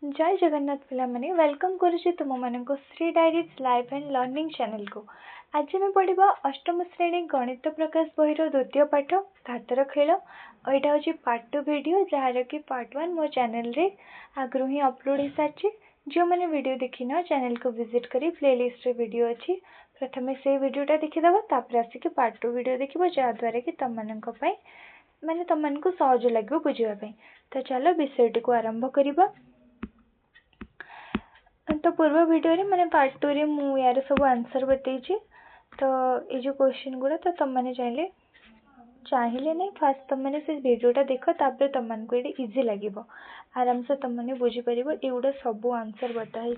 जय जगन्नाथ पिला माने वेलकम करुछि तुम मानक Shri diaries life and learning channel को। आज आम पढ़ा अष्टम श्रेणी गणित प्रकाश बही द्वितीय पाठ हाथर खेल। यहाँ हूँ पार्ट 2 वीडियो जार कि पार्ट 1 मो चैनल रे आगु ही अपलोड हो सारी। जो मैंने वीडियो देखी न चैनल को विजिट करी प्लेलिस्ट रे वीडियो अच्छी प्रथम से वीडियोटा देखीदे तापर आसिक पार्ट 2 वीडियो देखो जहाँद्वारा कि तुम माने तुम सहज लगे बुझापी। तो चलो विषयटी को आरंभ करवा। तो पूर्व वीडियो रे मैंने पार्ट 2 रे मु यार सब आंसर बताई। तो ये जो क्वेश्चन गुड़ा तो तुम मैंने चाहिए नहीं फास्ट तुम मैंने से वीडियोटा देख तापर तुमको ये इजी लगे आराम से तुम मैंने बुझीपर एगुड़ा सब आंसर बताई।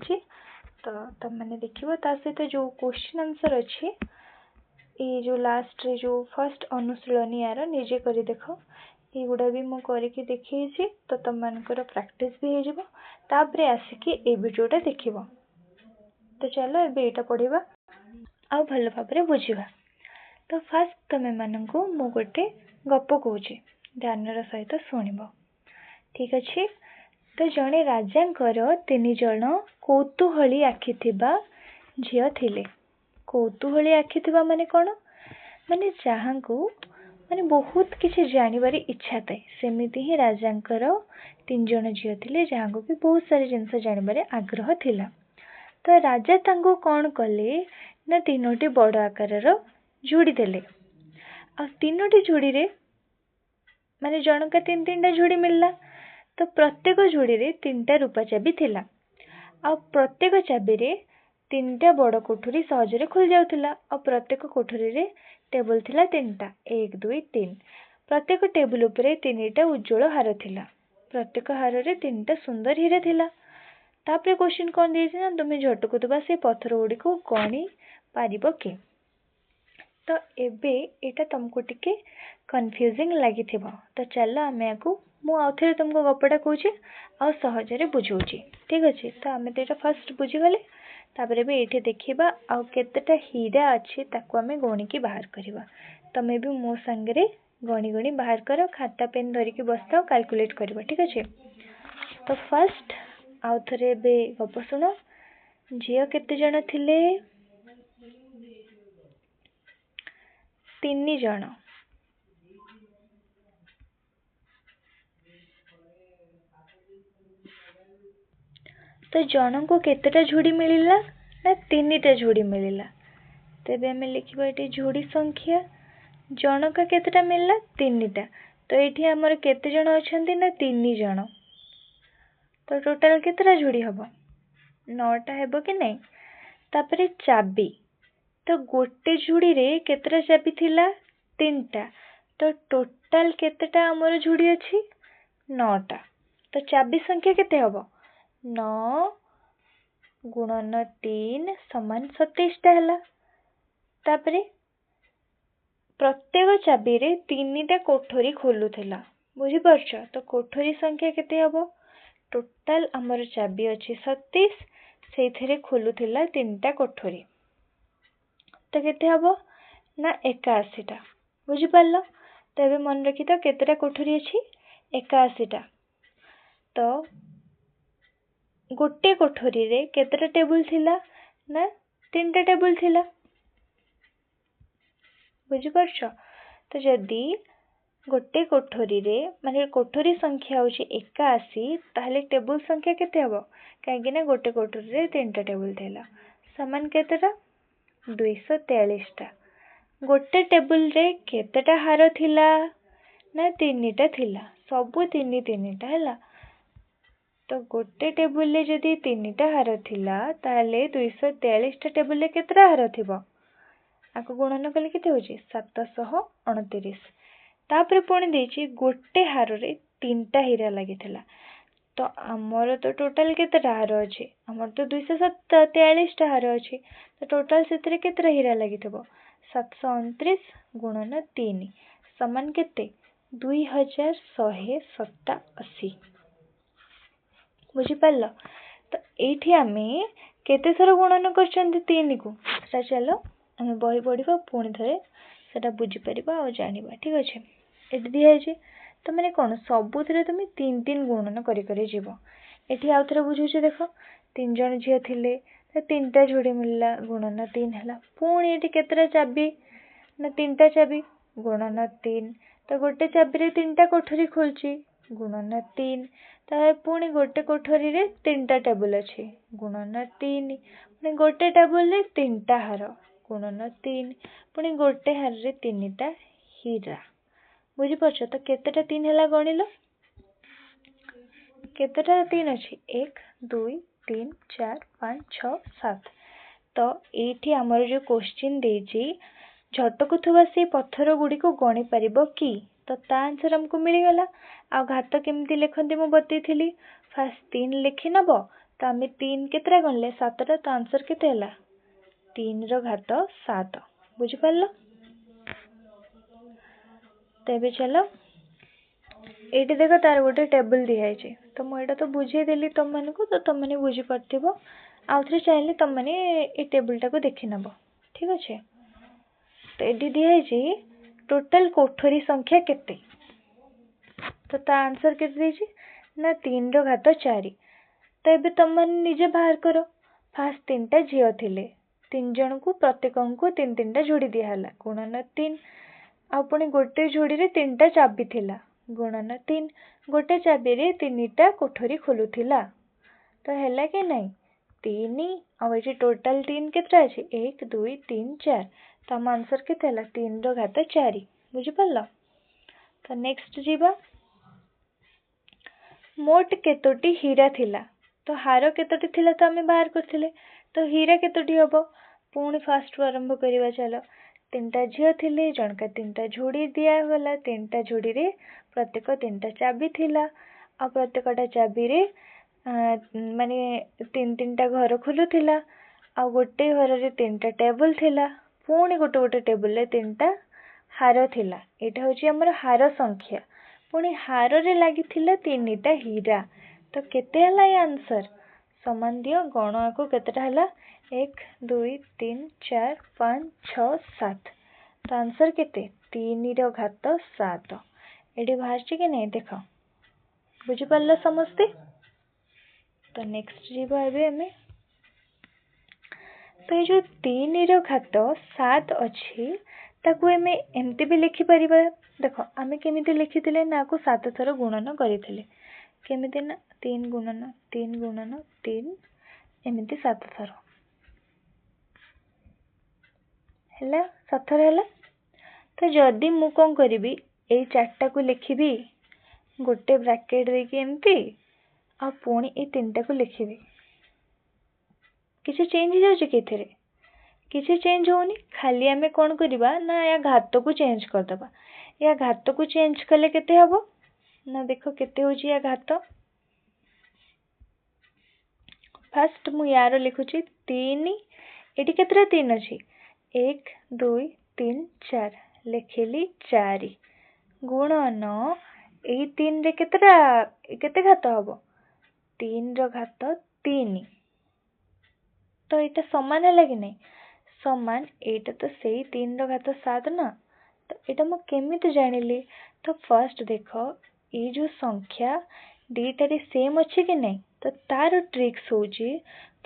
तो तुम मैंने देख सहित जो क्वेश्चन आंसर अच्छी ये जो लास्ट रे जो फर्स्ट अनुशीलनी यार निजे कर देख युड़ा भी मुझे देखी। तो तुम मानकर प्रैक्टिस भी होपर आसिक ये वीडियोटा देख। तो चलो ये पढ़ा आ भल भाव बुझा। तो फास्ट तुम मानू मु गोटे गप कौच ध्यान सहित शुणव ठीक अच्छे। तो जड़े राजांकर 3 जन कौतूहली आखि झील थिले। कौतूहली आखि माने कौन माने जहाँ को माने बहुत किसी जानवर इच्छा थाए सेमिति ही राजांकर 3 जन झील थिले जहाँ को भी बहुत सारी जिनस जानवर आग्रह थिला। तो राजा तांको कौन कले ना 3टी बड़ आकार जोड़ी देले। आ 3टी जोड़ी रे माने जनका 3-3टा जोड़ी मिलला। तो प्रत्येक जोड़ी रे 3टा रूपा चाबी थिला। आ प्रत्येक चाबी रे 3टा बड़ कोठरी सहजरे खुल जाउथिला। आ प्रत्येक कोठरी रे टेबल थिला 3टा 1 2 3। प्रत्येक टेबल उपरे 3टा उज्जवल हार थिला। प्रत्येक हार रे 3टा सुंदर हीरा थिला। तापरे क्वेश्चन कौन दिए ना तुम झटकुवा से पत्थर गुड़ी को गणी पारिबो के। तो एबे एटा तुमको टिके कन्फ्यूजिंग लगी। तो चलो आम मुझे तुमको गपटा कौचे आ सहजरे बुझाऊँगी ठीक अच्छे। तो आम तो यहाँ फास्ट बुझीगले तापर भी ये देखा आउ केतेटा हीरा अच्छे ताको आम गणिकी बाहर करवा। तुम्हें भी मो सांगे गणी गणी बाहर कर खाता पेन धरिकी बसता कैलकुलेट करवा ठीक अच्छे। तो फास्ट आउ थे गप शुण। झील केते जन थिले 3 जन। तो जन को केतेटा झुड़ी मिलला ना 3टा झुड़ी मिलला। तेबे हमें लिखिबा एटी झुड़ी संख्या जन का केतेटा मिलला 3टा। तो ये आमर केते जन अछंती ना 3 जन। तो टोटाल केतेटा झुड़ी हबो 9टा हेबो कि नहीं। तापरे चाबी तो गोटे झुड़ी रे केतेटा चाबी थिला 3टा। तो टोटाल केतेटा आमर झुड़ी अच्छी 9टा। तो चाबी संख्या केते हबो 9 गुणन 3 समान 27टा हैला। तापरे प्रत्येक चाबी रे 3टा कोठरी खोलुथिला बुझी परछ। तो कोठरी संख्या केते हबो टोटाल आमर चाबी अच्छी 27 से खोलुथिला 3टा कोठरी। तो केते हबो ना 81टा बुझी पारलो। तो एबे मन रखी तो केतेटा कोठरी अच्छी 81टा। तो गोटे कोठरी रे केतेटा टेबल थिला ना 3टा टेबल थिला बुझी परछ। तो जदी गोटे कोठरी रे माने कोठरी संख्या होची 81 ताहले टेबल संख्या केते हबो काहे ना गोटे कोठरी रे 3टा टेबल थिला समान केतेटा 243टा। गोटे टेबल रे केतेटा हार थिला ना 3टा थिला सबु 3-3टा हैला। तो गोटे टेबल रे जदी 3टा हार थिला ताहले 243टा टेबल रे केतेटा हार थिबो आको गुणन कले केते होची 729। तापर पुणी देछि गोटे हार रे 3टा हीरा लागिथिला। तो आमर तो टोटाल केतेटा हार अछि आमर तो 243टा हार अछि। तो टोटाल सेतरे केतेटा हीरा लागिथिबो 729 गुणन 3 समान केते 2187 बुझी पारलो। तो एठी आमे केते थर गुणन करछन्ती 3 को सेटा चलो आमे बही पढ़िबा पुणी थरे सेटा बुझी परिबा आ जानिबा ठीक अछि। एठी दिया है तो मैंने कौन सबुथ तुम 3-3 गुणन कर जीव एठी आउ थे बुझुचे देख 3 जन झील थिले तो 3टा जोड़ी मिलला गुणन 3 है। पुणी ये केतटा चाबी ना 3टा चाबी गुणन 3 तो गोटे चाबी रे 3टा कोठरी खोलची गुणन 3 तो पुणी गोटे कोठरी रे 3टा टेबल अच्छी गुणन 3 पुणी गोटे टेबल रे 3टा हार गुणन 3 पुणी गोटे हार रे 3टा हीरा बुझीपारछ तो केतेटा 3 है गणिल केतेटा 3 अच्छी 1 2 3 4 5 6 7 तो ये आमर जो क्वेश्चन देजी झटकुवा से पत्थर गुड़ी को गणी पार कि तो ता आंसर हमको मिलगला। आ घात केमती लिखती मुझे बतई फास्ट 3 लिखि नब तो आम 3 केतटा गणले 7टा तो आंसर केते 3 रो घात 7 बुझिपार। तेबे चलो ये देख तार गोटे टेबल दिखाई तो मुझे तो बुझेदेली तुम मानक तो तुम मैंने बुझीपार आउ थे चाहिए तुम मैंने ये टेबलटा को देखी नब ठीक अच्छे। तो ये दिखाई टोटल कोठरी संख्या केते तो ता आंसर केते ना 3 रो घात 4 तो ये तुम मैंने निजे बाहर कर फास्ट 3टा झील थिले 3 जन को प्रत्येक को 3-3टा जोड़ी दिहला गुणन 3 आपुणी गोटे जोड़ी रे 3टा चाबी थिला गुणन 3 गोटे चाबी रे 3टा कोठरी खोलुथिला तो हैला कि नहीं 3 आ टोटाल 3 केतटा अछि 1 2 3 4 तो आम आंसर केते 3 रो घात 4 बुझिपार। तो नेक्स्ट जीवा मोट केतोटी हीरा थिला तो हार केतोटी थिला तो आम बाहर करथिले तो हीरा केतोटी हबो पुणी फास्ट आरंभ करवा चलो 3टा झील थिले जनका 3टा जोड़ी दिगला 3टा जोड़ी रे प्रत्येक 3टा चाबी थिला आ प्रत्येकटा चाबी रे माने 3-3टा घर खोलुथिला आ गोटे घर रे 3टा टेबल थिला पुणी गोटे गोटे टेबल रे 3टा हार थिला एटा होची हमर हार संख्या पुणी हार रे लागि थिला 3टा हीरा तो केते हला ये आंसर समान दियो गण को केतेटा हला 1 2 3 4 5 6 7 तो आंसर केते 3 रो घात 7 एडी बाहर कि नहीं देख बुझी पारला समस्ते। तो नेक्स्ट जीवा एबे हमें तो ये जो 3 रो घात 7 अच्छी ताकू एमे एमती भी लिखि परिबा देख आमे केमिति लिखिथिले ना को 7 थर गुणन करिथिले केमिति ना 3 गुणन 3 एमिति 7 थर हैला 7 थर हैला। तो जदि मु कोन करिवि ए 4टा को लिखिबि गोटे ब्रैकेट देके एमती आ पुणी ए 3टा को लिखिबि किसी चेंज हो जाउछि केथरे किसी चेंज होनी खाली आमे कौन करवा ना या घात को चेंज करदबा या घात को चेंज कले केते हबो ना देखो केते होची या घात फास्ट मु यार लिखुची 3 एटी केतरा 3 अछि 1 2 3 4 लिखिली 4 गुणन ए 3 रे केतरा केते घात हबो 3 रो घात 3 तो एटा समान है कि नहीं समान एटा तो सही 3 रो घात 7 ना तो एटा मु केमिति जानिली तो फर्स्ट देखो ये जो संख्या दीटा रे सेम अच्छे कि नहीं तो तार ट्रिक्स होची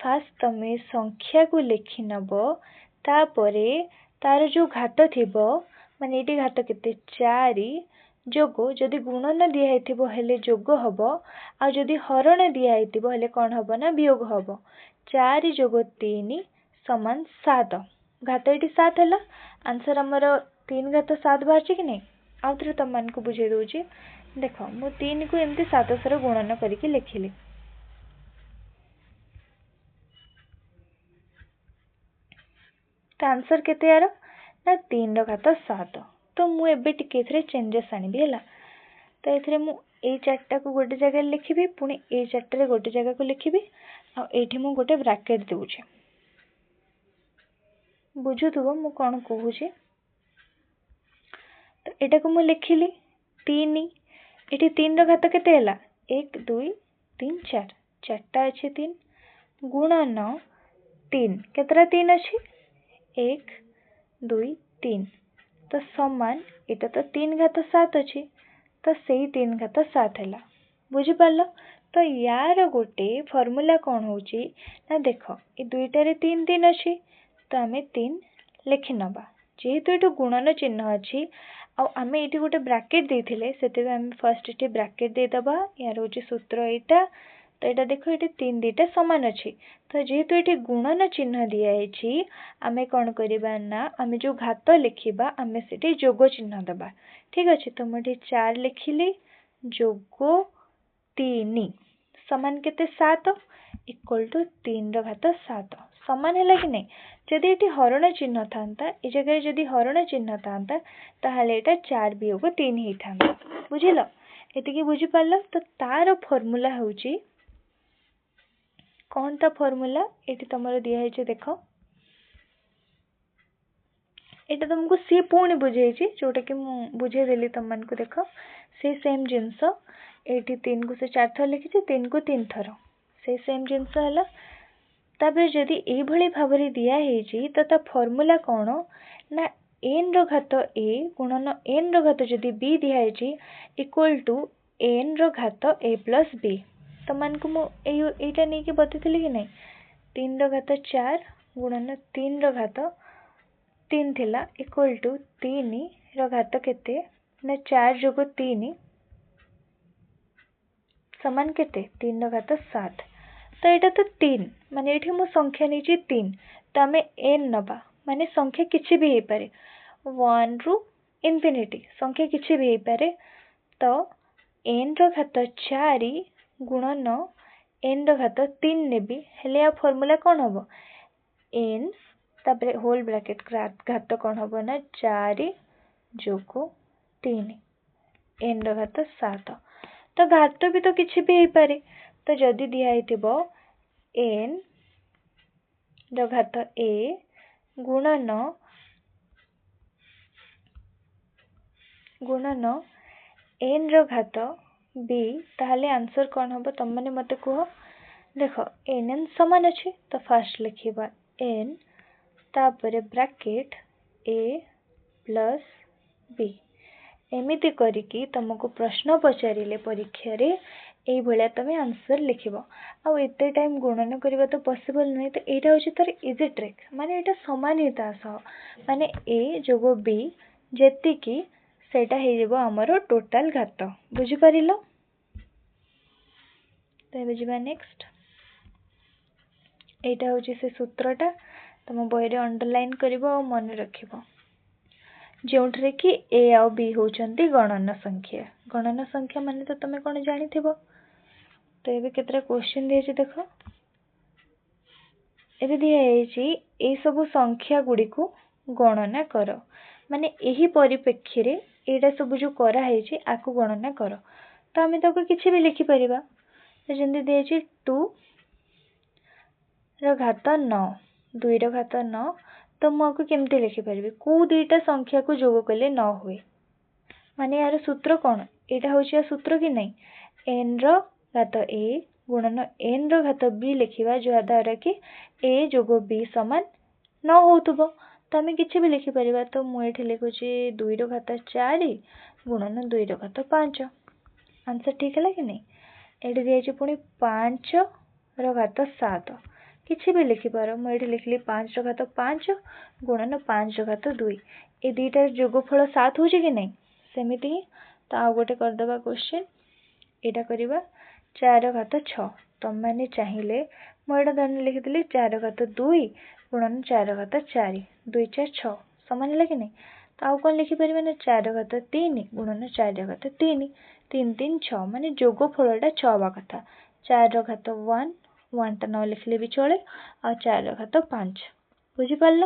फास्ट तमे संख्या को लिखि नबो तापरे तार जो घात थिबो माने एटी घात केते 4 जोगो जदि गुणन दिया हेतिबो हेले जोग हबो आ जदि हरण दिया हेतिबो हेले कोन हबो ना वियोग हबो 4 जोग 3 समान 7 घात ये 7 है आंसर आमर 3 घात 7 बाहर कि नहीं आउ थे तुम मान को बुझे दूची देख मु 3 को एमती 7 थर गुणन करके लिखिली तो आंसर केते यार ना 3 रो घात 7 तो मु एबे टिके थरे चेंजेस आनी भी हला तो एथरे मु ए 4टा को गोटे जगह लिखिबी पुणी ए 4टा रे गोटे जगह को लिखिबी आ एठी मु गोटे ब्रैकेट देउछे बुझुथुबो मु कोन कहूची तो एटा को मु लिखिली 3 एठी 3 रो घात केते हला 1 2 3 4 4टा अछि 3 गुणन 3 केतरा 3 अछि 1 2 3 तो समान एटा तो 3 घात 7 अछि तो सही 3 घात 7 हला बुझी पारलो तो यार गोटे फॉर्मूला कौन होची ना देख ये दुईटारे 3 3 अच्छी तो आम 3 लिखि नवा जेहेतु ये गुणन चिन्ह अच्छी आम ये गोटे ब्राकेट देते से आम फर्स्ट ये ब्राकेट देदबा यार हूँ सूत्र यहाँ तो यहाँ देख ये 3 2टा सामान अच्छी तो जेहेतु ये गुणन चिन्ह दिखाई आम कौन करवा ना आम जो घात लिखा आम से जोग चिन्ह दबा ठीक अच्छे तो मुझे 4 लिखिली जोग 3 समान केते 7 इक्वल टू 3 रो घात 7 समान है कि नहीं जदि ये हरण चिन्ह था ये जगह जदि हरण चिन्ह था ताहले एटा 4 वियोग 3 ही था बुझिल एतिकी बुझी पारल तो तार फॉर्मूला होची कौन ता फॉर्मूला एटी तमरो दिया है देख एटा तुमको सी पुणी बुझे जोटा कि बुझे देली तुम मन को देख से सेम जिनस एटी 3 को से 4 थर लिखी 3 को 3 थर से सेम जिनस है तापर जदि एभली भाବରେ दिया है तो ता फॉर्मूला कौन ना एन रो घात ए गुणन एन रो घात जदि बी दिया है इक्वल टू एन रो घात ए प्लस बी तो मान को मुझे नहीं कि बतई कि नहीं 3 रो घात 4 गुणन 3 रो घात 3 थिला इक्वल टू 3 रो घात केते ना 4 जोग 3 समान केते 3 रो घात 7 तो यहाँ तो 3 माने ये मो संख्या नहीं 3 तो आम एन नबा माने संख्या किसी भी हो पारे 1 रु इनफिनिटी संख्या किसी भी हो पारे तो एन रो घात 4 गुणन एन रो घात 3 नेबी हेले आ फॉर्मूला कौन हम एन तापरे होल ब्रैकेट घात कौन हम ना 4 जोग 3 एन रो घात 7 तो घात भी तो किसी भी हो पारे तो जदि दिखाई एन रो घात ए गुणन एन रो घात बी ताहले आंसर कौन हम तुम मैंने मत कह देख एन एन समान अच्छे तो फास्ट लिखा एन तापर ब्रैकेट ए प्लस बी एमिति करिकी तुमको प्रश्न पचारे परीक्षा रे यही भाया तुम आंसर लिख आते टाइम गुणन करवा तो पॉसिबल नुहे तो यहाँ हूँ तार इजी ट्रिक माने यहाँ सामान ही माने ए जोग बी जेतिकी सेटा हो आमर टोटाल घात बुझिपार तो जा नेक्स्ट यहाँ हूँ से सूत्रटा तुम बही अंडरलाइन कर मन रख जो कि ए आ बी होचंती गणन संख्या माने तो तुम कौन जानी तो ये केतरा क्वेश्चन दिए देख ये दिखाई सब संख्या गुड़ी को गणना कर माने यही परिप्रेक्षी रे एटा सब जो कराई आपको गणना कर तो आम ताको किसी भी लिखिपर जमी दिखाई 2 रो घात 9 2 रो घात 9 तो मुझे केमती लिखिपर कौ दुईटा संख्या को जोग कले 9 हुए माने यार सूत्र कौन यहाँ हूँ सूत्र कि नहीं एन रो घात ए गुणन एन रो घात बी लिखा जद्वारा कि ए जोग बी सामान 9 होतुबो तो आम कि भी लिखिपर तो मुझे लिखुची 2 रो घात 4 गुणन 2 रो घात 5 आंसर ठीक है कि नहीं ये दिखाई पुणी 5 रो घात 7 किसी भी लिखिपार मुझे लिखली 5 रो घात 5 गुणन 5 रो घात 2 ये दुईटार जोगफल 7 हो कि नहीं सेमिति ही तो आउ गोटे करदे क्वेश्चन यहाँ करवा 4 रो घात 6 तुम मैंने चाहिए मुझे धन लिखिदी 4 रो घात 2 गुणन 4 रो घात 4 2 4 6 सामान है कि नहीं तो आउ कौन लिखिपर ना 4 रो घात 3 गुणन 4 रो घात 3 3 3 6 माने जोगफलटा 6 हवा कथा 4 रो घात 1 1टा न लिखले भी चले आ 4 रो घात 5 बुझिपार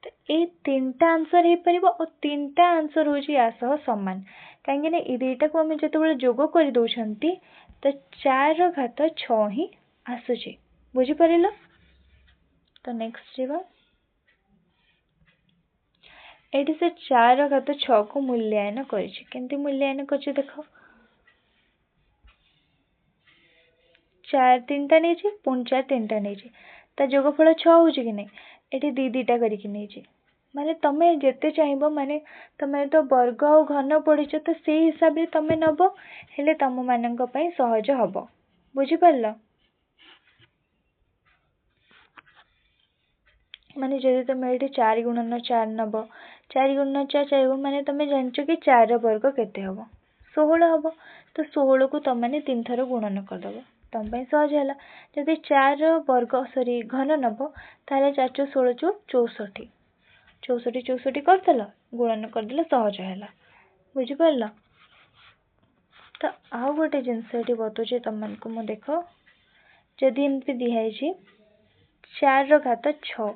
तो ये 3टा आंसर हो पार और 3टा आंसर हूँ या सह सामान कहीं ये दुईटा को आम जो जोग कर दौरान तो 4 रो घात 6 ही आसूची बुझिपार तो नेक्स्ट जीवा ये से 4 रो घात 6 को मूल्यांकन करती मूल्यांकन कर देख 4 3टा नहीं पुणी 4 3टा नहीं जोगफल 6 हो कि नहीं ये दीटा करके माने तमे जेते चाहिए माने तमे तो वर्ग और घन पढ़ी तो से हिसाब से तमे नब हेले तम मानक पई सहज हब बुझिपार माने जदि तुम ये 4 गुणन 4 नब 4 गुणन 4 4 गुण माने तुम जानच कि 4 वर्ग केते हम 16 हम तो 16 को तुम मैंने 3 थर गुणन करदेव तुम सहज है जदि 4 वर्ग सॉरी घन नब ताले 4 चौ 16 चौ 64 64 64 करदेल गुणन करदेले सहज है बुझिपार तो आउ गोटे जिनस ये बताऊँ तुमको मु देख जदि एमती दिखाई 4 घात 6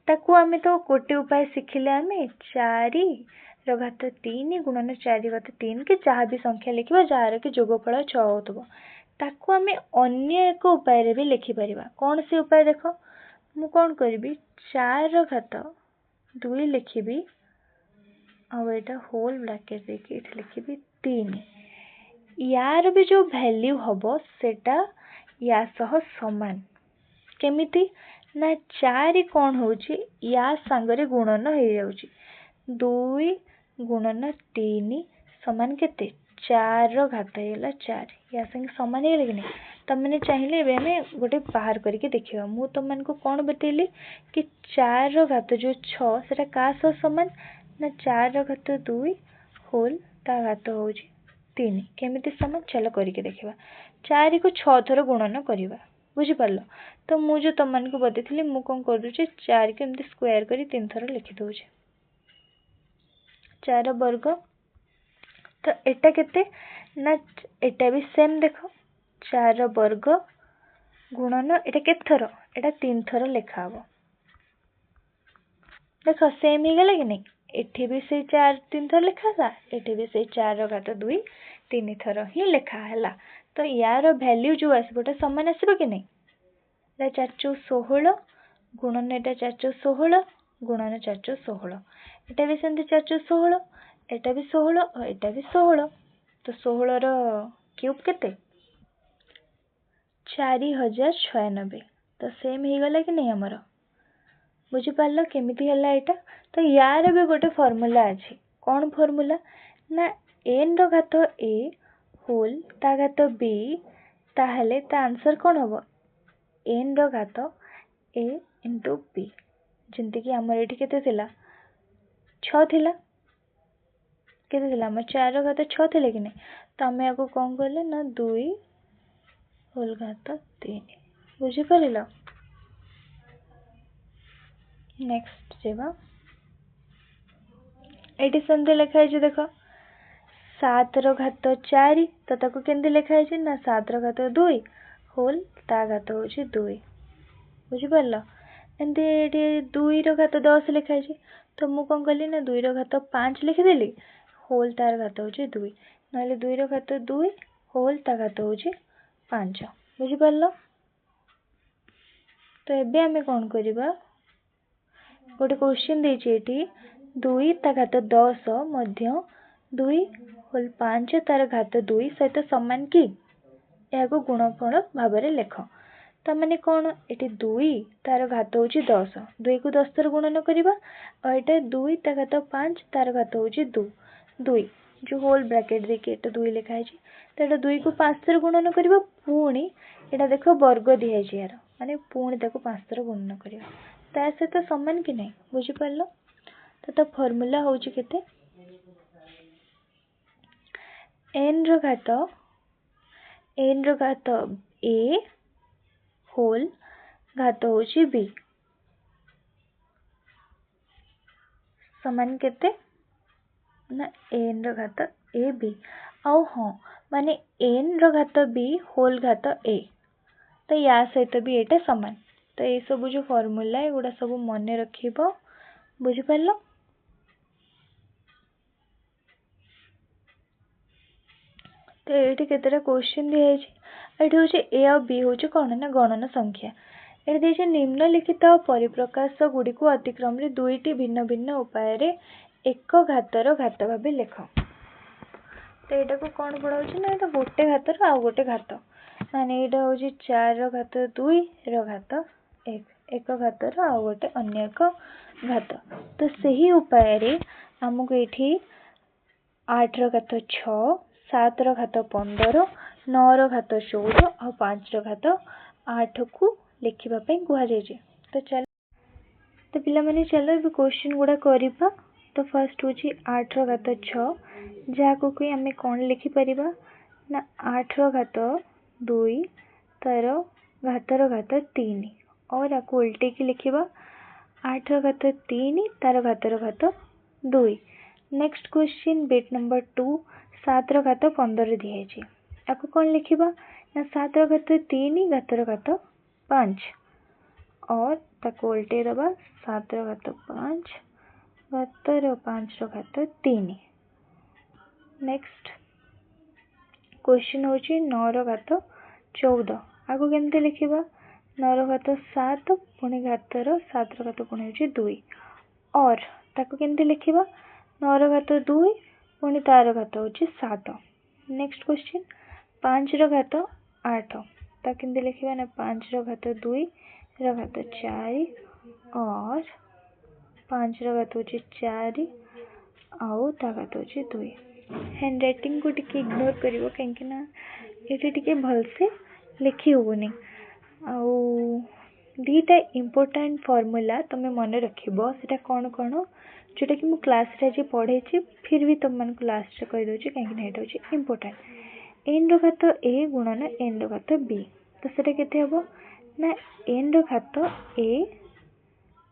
ताकू आमे तो गोटे उपाय शिखिले आमे 4 घात 3 गुणन 4 घात 3 कि जहाँ भी संख्या लिखा जार कि जोगफल 6 होतबो ताकू आमे अन्य एक उपाय रे भी लिखि परिबा कौन से उपाय देख मु कौन करी 4 घात 2 लिखी आटा होल ब्रैकेट देखिए लिखी 3 यार भी जो वैल्यू हम सेटा या सह समान केमिति ना 4 कौन होची या सांगरे गुणन हो जाउची 2 गुणन 3 समान केते 4 घात हैला 4 या संग समान है कि नहीं तुमने चाहिए एबे हमें गोटे बाहर करके देखिबा मु तुमको कौन बतेली कि 4 घात जो 6 सेटा का सह समान ना 4 घात 2 होल ता घात होची 3 केमिति समान चलो करके देखिबा 4 को 6 थर गुणन करबा बुझिपार तो मुझे तुमको बतई मु कौन कर दूचे 4 को एमती स्क्वायर करी 3 थर लिखि दउचे 4 वर्ग तो एटा केते ना एटा भी सेम देख 4 वर्ग गुणन एटा केते थर एटा 3 थर लिखा हबो देख सेम ही गला कि नहीं एठी भी से 4 3 थर लिखा था एठी भी से 4 घात 2 3 थर ही लिखा है तो यार वैल्यू जो आसबोटा समान आसबो कि नहीं 4 चौ 16 गुणन एटा 4 चौ 16 गुणन 4 चौ 16 एटा भी सेमती 4 चौ 16 एटा भी 16 और एटा भी 16 तो 16 रो क्यूब केते 4096 तो सेम ही गला कि नहीं हमर बुझिपार केमिति हला एटा तो यार भी गोटे फॉर्मूला अछि कौन फॉर्मूला ना n रो घात a होल ता घात b ताहले ता आंसर कौन हबो n रो घात a इंटू b जिंती कि हमर एठी केते थिला 6 थिला केते थिला हमर 4 रो घात 6 थिले कि नहीं तो हमें आको कौन करले ना 2 होल घात 3 बुझि परिलो नेक्स्ट जेबा एटी संधे लिखा है देख 7 रो घात 4 तो ताको केंदे लिखा है ना 7 रो घात 2 होल ता घात होची 2 बुझि परलो एंते एटी 2 रो घात 10 लिखा है तो मु कोन कली ना 2 रो घात 5 लिखि देली होल तार घात होची 2 नले 2 रो घात 2 होल ता घात होची 5 बुझि परलो तो एबे हमें कोन करिबा गोटे क्वेश्चन देछि एटी 2 ता घात 10 मध्य 2 होल 5 तार घात 2 सहित समान कि या को गुणफल भाव में लेख तो माने कौन एटी 2 तार घात होची 10 2 को 10 थर गुणन करबा और एटा 2 ता घात 5 तार घात होची 2 2 जो होल ब्रैकेट देखिए एटा 2 लिखा है तो एटा 2 को 5 थर गुणन करबा पुणी एटा देखो वर्ग दिया है यार माने पुणी ताको 5 थर गुणन करबा ता सहित समान कि नहीं बुझि परलो तो फॉर्मूला होची केते n रो घात a होल घात होची b समान केते ना n रो घात a b आउ हाँ माने n रो घात b होल घात a तो या सहित भी एटा समान तो ये सब जो फॉर्मूला है गुड़ा सब मन रखिबो बुझि परलो तो ये केतेटा क्वेश्चन दिया है एठी होचे a और b होचे कोन ना गणन संख्या एठी देछे निम्नलिखित परिप्रकाश गुडी को अतिक्रम रे दुईटी भिन्न भिन्न उपाय रे एक घातर घात भाबे लेख तो एटा को कोन पढाउची ना एटा गोटे घातर आ गोटे घात माने एटा होची 4 घात 2 रो घात 1 एक घातर आ गोटे अन्य एक घात तो सही उपाय रे हमको एठी 8 रो घात 6 7 रो घात 15 9 घात 14 और 5 घात 8 को लिखिबा पई कुहा जायछि। तो चल तो पिला माने चलो ए क्वेश्चन गुडा करबा। तो फर्स्ट होछि 8 घात 6 जाको कोई हमें कोन लिखि परिबा ना 8 घात 2 तार घातर घात 3 और आको उल्टे की लिखिबा 8 घात 3 तार घातर घात 2। नेक्स्ट क्वेश्चन बिट नंबर 2 7 घात 15 दिए छी आको कोन लिखिबा ना 7 घात 3 घातर घात 5 और ताको उल्टे दबा 7 घात 5 घातर 5 घात 3। नेक्स्ट क्वेश्चन होची 9 घात 14 आको केमते लिखिबा 9 घात 7 पुणी घातर 7 घात पुणी होची 2 और ताको केमते लिखिबा 9 घात 2 पुणी तार घात होची 7। नेक्स्ट क्वेश्चन 5 घात 8 ताको केमते लिखिबा ना 5 घात 2 घात 4 और 5 घात होची 4 आउ ता घात होची 2। हैंड राइटिंग को टिके इग्नोर करिवो काहेकि ना एटी टिके भलसे लिखि होबोनी। आउ दीटा इम्पोर्टेंट फॉर्मूला तुम मन रखिबो सेटा कोन कोन जोटा कि मु क्लास रे जे पढ़े छी फिर भी तुम मन को लास्ट रे कहि दोची काहेकि ना एटा होची इम्पोर्टेंट। n रो घात a गुणन n रो घात b तो सेटा केते हबो ना n रो घात a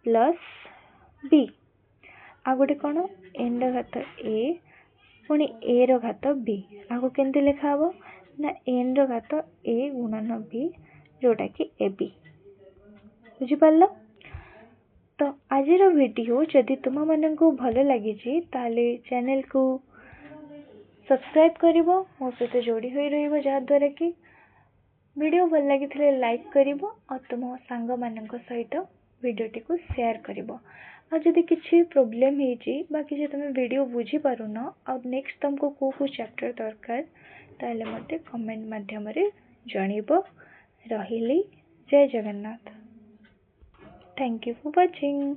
प्लस b आ गोटे कोन n रो घात a पुणी a रो घात b आको केमते लिखा हबो ना n रो घात a गुणन b जोटा कि ab। बुझी पारलो। तो आज वीडियो जदि तुम मन को भल लगी ताले चैनल को सब्सक्राइब करिवो मो सहित जोड़ी होई रहिबो जहा द्वारा कि वीडियो भल लगी लाइक करिवो और तुम सांग मानक सहित वीडियोटी को शेयर करिवो। और जदि किसी प्रोब्लेम हेची बा किसी तुम वीडियो बुझी पारुन और नेक्स्ट तुमको को चैप्टर दरकार ताले मते कमेंट माध्यम रे जणिबो। रहिली जय Jagannath. Thank you for watching.